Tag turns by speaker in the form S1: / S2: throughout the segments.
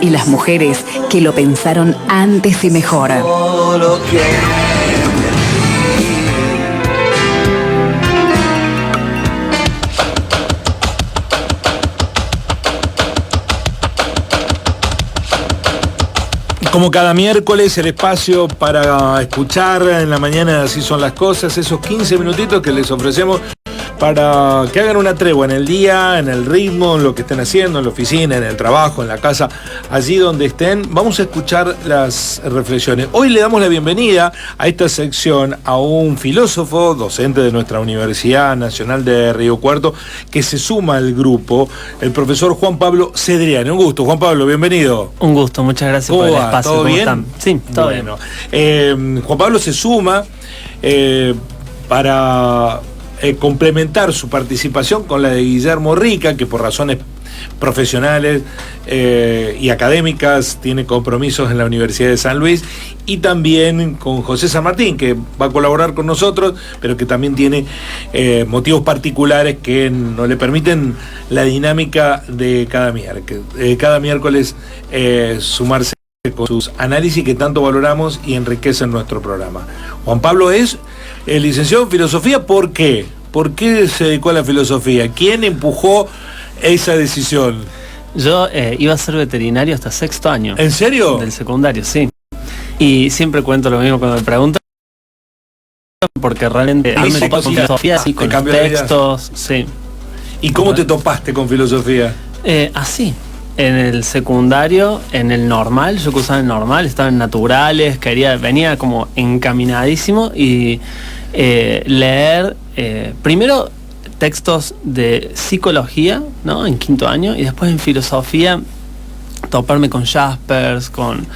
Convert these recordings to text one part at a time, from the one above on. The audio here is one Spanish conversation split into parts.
S1: y las mujeres que lo pensaron antes y mejor.
S2: Como cada miércoles, el espacio para escuchar en la mañana Así Son las Cosas, esos 15 minutitos que les ofrecemos para que hagan una tregua en el día, en el ritmo, en lo que estén haciendo, en la oficina, en el trabajo, en la casa, allí donde estén. Vamos a escuchar las reflexiones. Hoy le damos la bienvenida a esta sección a un filósofo, docente de nuestra Universidad Nacional de Río Cuarto, que se suma al grupo, el profesor Juan Pablo Cedriani. Un gusto, Juan Pablo, bienvenido.
S3: Un gusto, muchas gracias por el espacio.
S2: ¿Todo bien?
S3: ¿Están? Sí, todo
S2: bueno,
S3: bien.
S2: Juan Pablo se suma para complementar su participación con la de Guillermo Rica, que por razones profesionales y académicas tiene compromisos en la Universidad de San Luis, y también con José San Martín, que va a colaborar con nosotros, pero que también tiene motivos particulares que no le permiten la dinámica de cada miércoles sumarse con sus análisis que tanto valoramos y enriquecen nuestro programa. Juan Pablo es licenciado en filosofía. ¿Por qué? ¿Por qué se dedicó a la filosofía? ¿Quién empujó esa decisión?
S3: Yo iba a ser veterinario hasta sexto año.
S2: ¿En serio?
S3: Del secundario, sí. Y siempre cuento lo mismo cuando me preguntan, porque realmente me topé con filosofía, sí, con los textos, sí.
S2: ¿Y cómo te topaste con filosofía?
S3: Así. En el secundario, en el normal, yo cursaba en el normal, estaba en naturales, venía como encaminadísimo y leer primero textos de psicología, ¿no? En quinto año, y después en filosofía toparme con Jaspers, con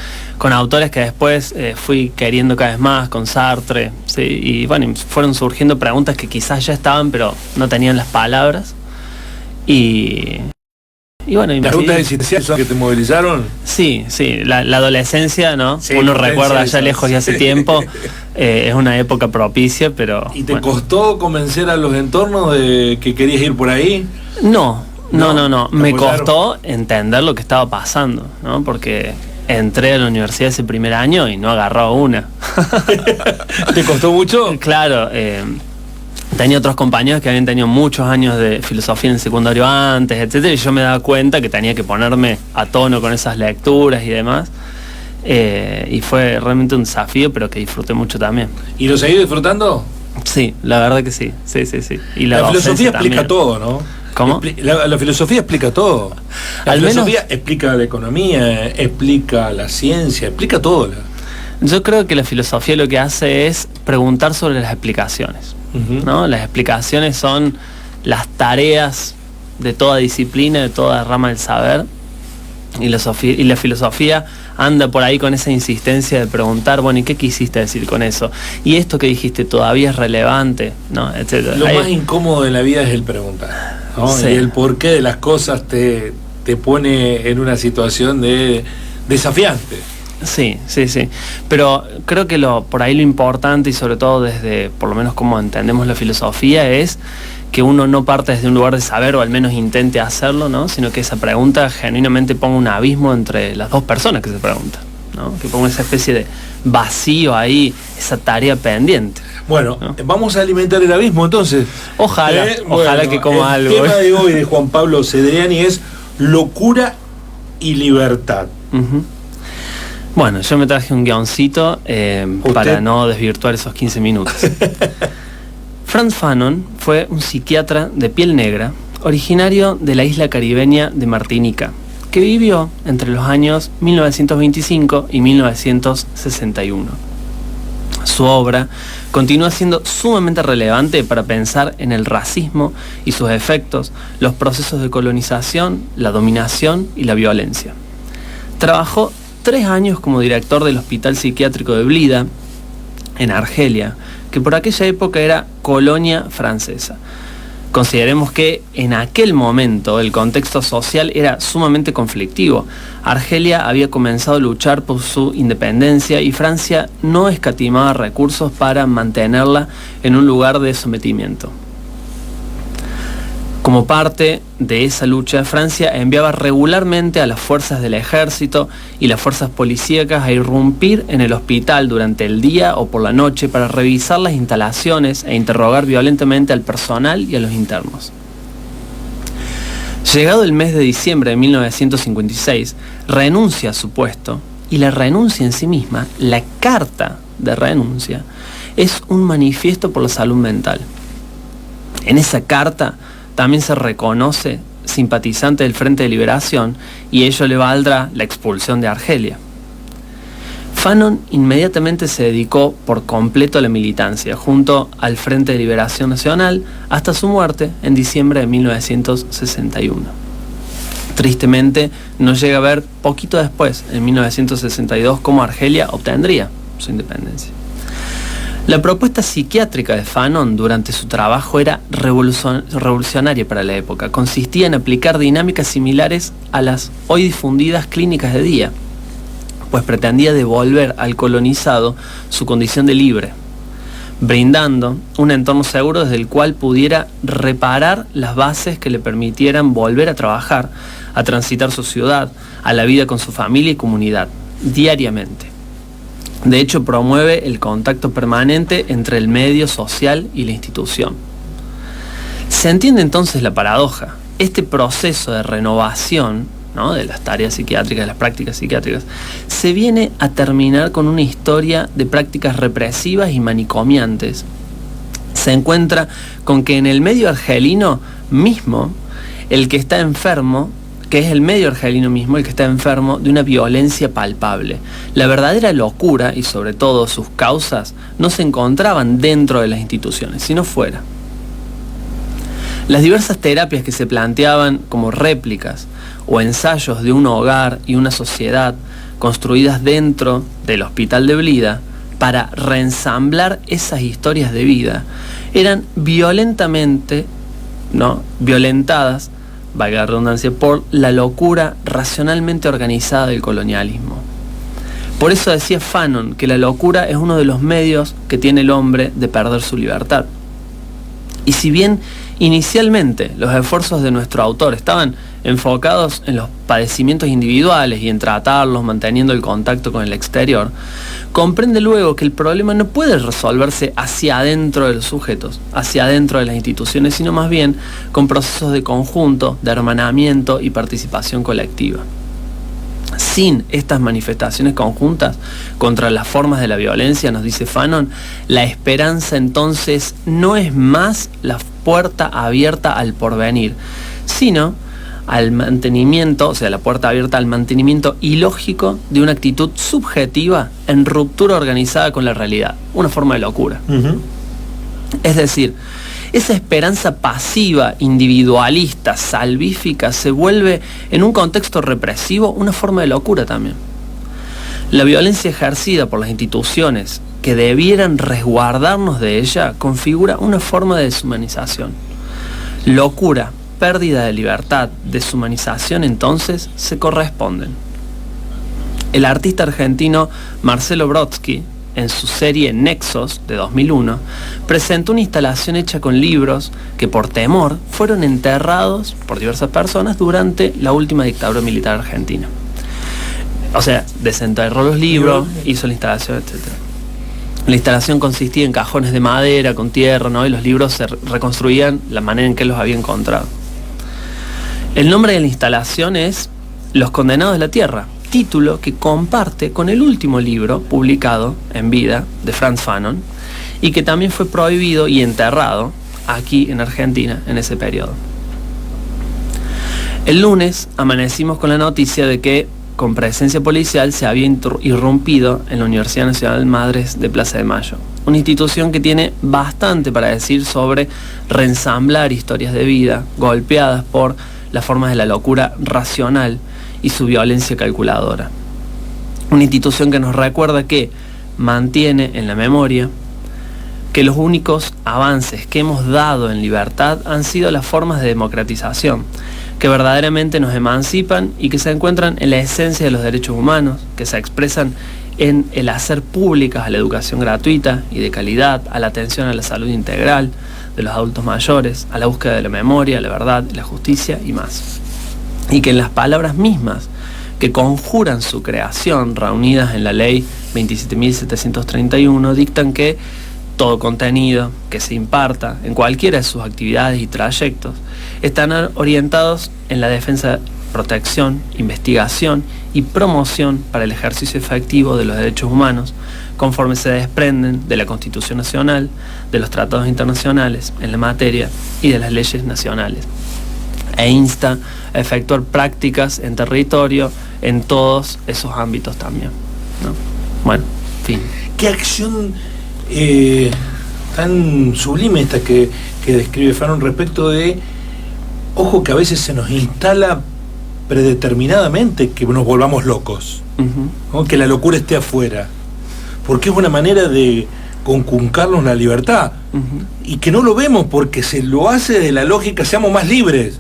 S3: autores que después fui queriendo cada vez más, con Sartre, ¿sí? Y bueno, fueron surgiendo preguntas que quizás ya estaban, pero no tenían las palabras. Y bueno,
S2: ¿las preguntas existenciales son que te movilizaron?
S3: Sí, la adolescencia, ¿no? Sí, uno recuerda allá lejos y hace tiempo, es una época propicia, pero...
S2: ¿Y te costó convencer a los entornos de que querías ir por ahí?
S3: No. Me costó entender lo que estaba pasando, ¿no? Porque entré a la universidad ese primer año y no agarró una.
S2: ¿Te costó mucho?
S3: Claro, tenía otros compañeros que habían tenido muchos años de filosofía en el secundario antes, etcétera, y yo me daba cuenta que tenía que ponerme a tono con esas lecturas y demás. Y fue realmente un desafío, pero que disfruté mucho también.
S2: ¿Y lo seguís disfrutando?
S3: Sí, la verdad que sí. Y
S2: la filosofía explica también todo, ¿no?
S3: ¿Cómo?
S2: La filosofía explica todo. La filosofía explica la economía, explica la ciencia, explica todo.
S3: Yo creo que la filosofía lo que hace es preguntar sobre las explicaciones, ¿no? Las explicaciones son las tareas de toda disciplina, de toda rama del saber, y la filosofía anda por ahí con esa insistencia de preguntar, bueno, ¿y qué quisiste decir con eso? ¿Y esto que dijiste todavía es relevante? ¿No? Etcétera.
S2: Lo más incómodo de la vida es el preguntar, ¿no? Sí. Y el porqué de las cosas te pone en una situación de desafiante.
S3: Sí. Pero creo que por ahí lo importante, y sobre todo desde, por lo menos como entendemos la filosofía, es que uno no parte desde un lugar de saber, o al menos intente hacerlo, ¿no? Sino que esa pregunta genuinamente ponga un abismo entre las dos personas que se preguntan, ¿no? Que ponga esa especie de vacío ahí, esa tarea pendiente.
S2: Bueno,
S3: ¿no?
S2: Vamos a alimentar el abismo entonces.
S3: Ojalá que coma algo.
S2: El tema de hoy de Juan Pablo Cedriani es locura y libertad.
S3: Bueno, yo me traje un guioncito para no desvirtuar esos 15 minutos. Frantz Fanon fue un psiquiatra de piel negra, originario de la isla caribeña de Martinica, que vivió entre los años 1925 y 1961. Su obra continúa siendo sumamente relevante para pensar en el racismo y sus efectos, los procesos de colonización, la dominación y la violencia. Trabajó 3 años como director del Hospital Psiquiátrico de Blida, en Argelia, que por aquella época era colonia francesa. Consideremos que en aquel momento el contexto social era sumamente conflictivo. Argelia había comenzado a luchar por su independencia y Francia no escatimaba recursos para mantenerla en un lugar de sometimiento. Como parte de esa lucha, Francia enviaba regularmente a las fuerzas del ejército y las fuerzas policíacas a irrumpir en el hospital durante el día o por la noche para revisar las instalaciones e interrogar violentamente al personal y a los internos. Llegado el mes de diciembre de 1956, renuncia a su puesto, y la renuncia en sí misma, la carta de renuncia, es un manifiesto por la salud mental. En esa carta también se reconoce simpatizante del Frente de Liberación y ello le valdrá la expulsión de Argelia. Fanon inmediatamente se dedicó por completo a la militancia junto al Frente de Liberación Nacional hasta su muerte en diciembre de 1961. Tristemente, nos llega a ver poquito después, en 1962, cómo Argelia obtendría su independencia. La propuesta psiquiátrica de Fanon durante su trabajo era revolucionaria para la época. Consistía en aplicar dinámicas similares a las hoy difundidas clínicas de día, pues pretendía devolver al colonizado su condición de libre, brindando un entorno seguro desde el cual pudiera reparar las bases que le permitieran volver a trabajar, a transitar su ciudad, a la vida con su familia y comunidad, diariamente. De hecho, promueve el contacto permanente entre el medio social y la institución. Se entiende entonces la paradoja. Este proceso de renovación, ¿no?, de las tareas psiquiátricas, de las prácticas psiquiátricas, se viene a terminar con una historia de prácticas represivas y manicomiantes. Se encuentra con que en el medio argelino mismo, el que está enfermo, que es el medio argelino mismo el que está enfermo de una violencia palpable. La verdadera locura, y sobre todo sus causas, no se encontraban dentro de las instituciones, sino fuera. Las diversas terapias que se planteaban como réplicas o ensayos de un hogar y una sociedad construidas dentro del hospital de Blida para reensamblar esas historias de vida eran violentamente, violentadas, valga la redundancia, por la locura racionalmente organizada del colonialismo. Por eso decía Fanon que la locura es uno de los medios que tiene el hombre de perder su libertad. Y si bien inicialmente los esfuerzos de nuestro autor estaban enfocados en los padecimientos individuales y en tratarlos manteniendo el contacto con el exterior, comprende luego que el problema no puede resolverse hacia adentro de los sujetos, hacia adentro de las instituciones, sino más bien con procesos de conjunto, de hermanamiento y participación colectiva. Sin estas manifestaciones conjuntas contra las formas de la violencia, nos dice Fanon, la esperanza entonces no es más la puerta abierta al porvenir, sino al mantenimiento, o sea, la puerta abierta al mantenimiento ilógico de una actitud subjetiva en ruptura organizada con la realidad, una forma de locura. Es decir, esa esperanza pasiva, individualista, salvífica, se vuelve en un contexto represivo una forma de locura también. La violencia ejercida por las instituciones que debieran resguardarnos de ella configura una forma de deshumanización. Locura, pérdida de libertad, deshumanización, entonces se corresponden. El artista argentino Marcelo Brodsky, en su serie Nexos de 2001, presentó una instalación hecha con libros que por temor fueron enterrados por diversas personas durante la última dictadura militar argentina. O sea, desenterró los libros, hizo la instalación, etc. La instalación consistía en cajones de madera con tierra, y los libros se reconstruían la manera en que los había encontrado. El nombre de la instalación es Los Condenados de la Tierra, título que comparte con el último libro publicado en vida de Frantz Fanon y que también fue prohibido y enterrado aquí en Argentina en ese periodo. El lunes amanecimos con la noticia de que con presencia policial se había irrumpido en la Universidad Nacional Madres de Plaza de Mayo, una institución que tiene bastante para decir sobre reensamblar historias de vida golpeadas por las formas de la locura racional y su violencia calculadora. Una institución que nos recuerda que mantiene en la memoria que los únicos avances que hemos dado en libertad han sido las formas de democratización, que verdaderamente nos emancipan y que se encuentran en la esencia de los derechos humanos, que se expresan en el hacer públicas a la educación gratuita y de calidad, a la atención a la salud integral, de los adultos mayores, a la búsqueda de la memoria, la verdad, la justicia y más. Y que en las palabras mismas que conjuran su creación, reunidas en la ley 27.731, dictan que todo contenido que se imparta en cualquiera de sus actividades y trayectos están orientados en la defensa, protección, investigación y promoción para el ejercicio efectivo de los derechos humanos, conforme se desprenden de la Constitución Nacional, de los tratados internacionales en la materia y de las leyes nacionales, e insta a efectuar prácticas en territorio en todos esos ámbitos también, ¿no? Bueno, fin.
S2: ¿Qué acción tan sublime esta que describe Fanon respecto de, ojo, que a veces se nos instala predeterminadamente que nos volvamos locos, ¿no? Que la locura esté afuera, porque es una manera de conculcarnos la libertad, y que no lo vemos porque se lo hace de la lógica, seamos más libres.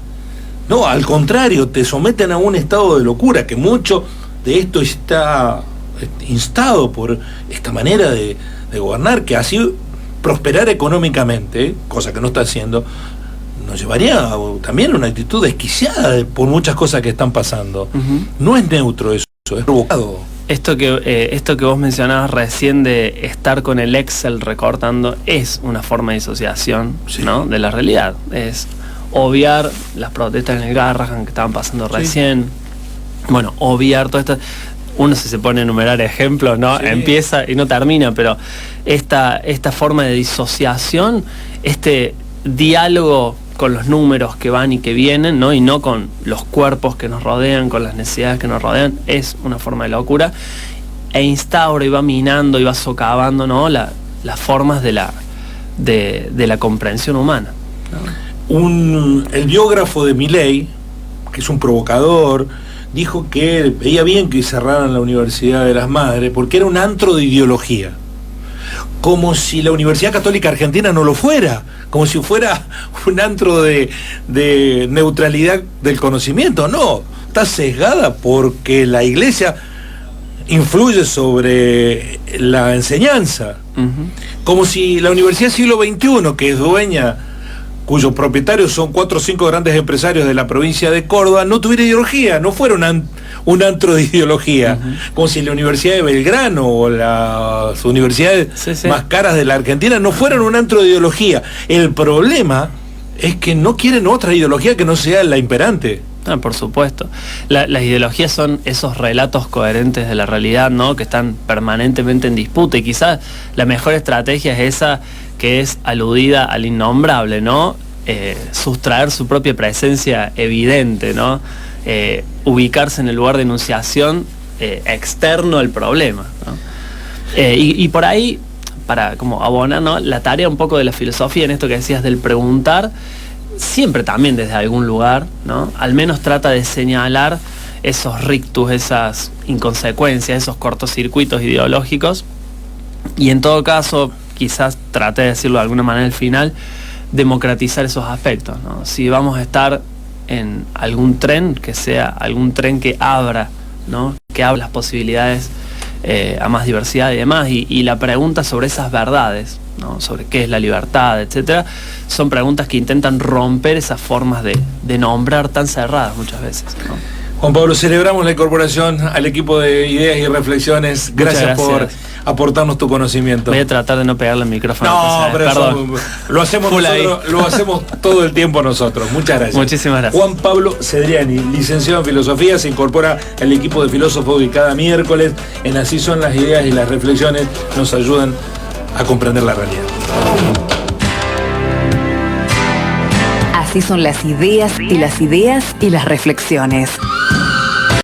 S2: No, al contrario, te someten a un estado de locura, que mucho de esto está instado por esta manera de gobernar, que así prosperar económicamente, cosa que no está haciendo, nos llevaría también a una actitud desquiciada por muchas cosas que están pasando. No es neutro eso, es provocado.
S3: Esto que vos mencionabas recién de estar con el Excel recortando es una forma de disociación, sí, ¿no?, de la realidad. Es obviar las protestas en el Garrahan que estaban pasando recién. Sí. Bueno, obviar todo esto. Uno, si se pone a enumerar ejemplos, ¿no? Sí. Empieza y no termina, pero esta forma de disociación, este diálogo con los números que van y que vienen, ¿no?, y no con los cuerpos que nos rodean, con las necesidades que nos rodean, es una forma de locura, e instaura y va minando y va socavando, ¿no?, las formas de la comprensión humana, ¿no?
S2: El biógrafo de Milei, que es un provocador, dijo que veía bien que cerraran la Universidad de las Madres porque era un antro de ideología, como si la Universidad Católica Argentina no lo fuera, como si fuera un antro de neutralidad del conocimiento. No, está sesgada porque la Iglesia influye sobre la enseñanza, como si la Universidad Siglo XXI, que es dueña, cuyos propietarios son 4 o 5 grandes empresarios de la provincia de Córdoba, no tuviera ideología, no fuera un antro de ideología, como si la Universidad de Belgrano o las universidades más caras de la Argentina no fueran un antro de ideología. El problema es que no quieren otra ideología que no sea la imperante.
S3: Ah, por supuesto. Las ideologías son esos relatos coherentes de la realidad, ¿no?, que están permanentemente en disputa, y quizás la mejor estrategia es esa que es aludida al innombrable, ¿no? Sustraer su propia presencia evidente, ¿no? Ubicarse en el lugar de enunciación externo al problema, ¿no? Y por ahí, para como abonar, ¿no?, la tarea un poco de la filosofía en esto que decías del preguntar, siempre también desde algún lugar, ¿no?, al menos trata de señalar esos rictus, esas inconsecuencias, esos cortocircuitos ideológicos, y en todo caso, quizás trate de decirlo de alguna manera al final, democratizar esos aspectos, ¿no? Si vamos a estar en algún tren, que sea algún tren que abra, ¿no?, que abra las posibilidades a más diversidad y demás, y la pregunta sobre esas verdades, ¿no?, sobre qué es la libertad, etcétera, son preguntas que intentan romper esas formas de nombrar tan cerradas muchas veces, ¿no?
S2: Juan Pablo, celebramos la incorporación al equipo de Ideas y Reflexiones. Gracias por aportarnos tu conocimiento.
S3: Voy a tratar de no pegarle el micrófono.
S2: No, pero eso, lo hacemos nosotros, lo hacemos todo el tiempo nosotros. Muchas gracias.
S3: Muchísimas gracias.
S2: Juan Pablo Cedriani, licenciado en Filosofía, se incorpora al equipo de filósofos y cada miércoles en Así son las ideas y las reflexiones nos ayudan a comprender la realidad.
S1: Así son las ideas y las reflexiones.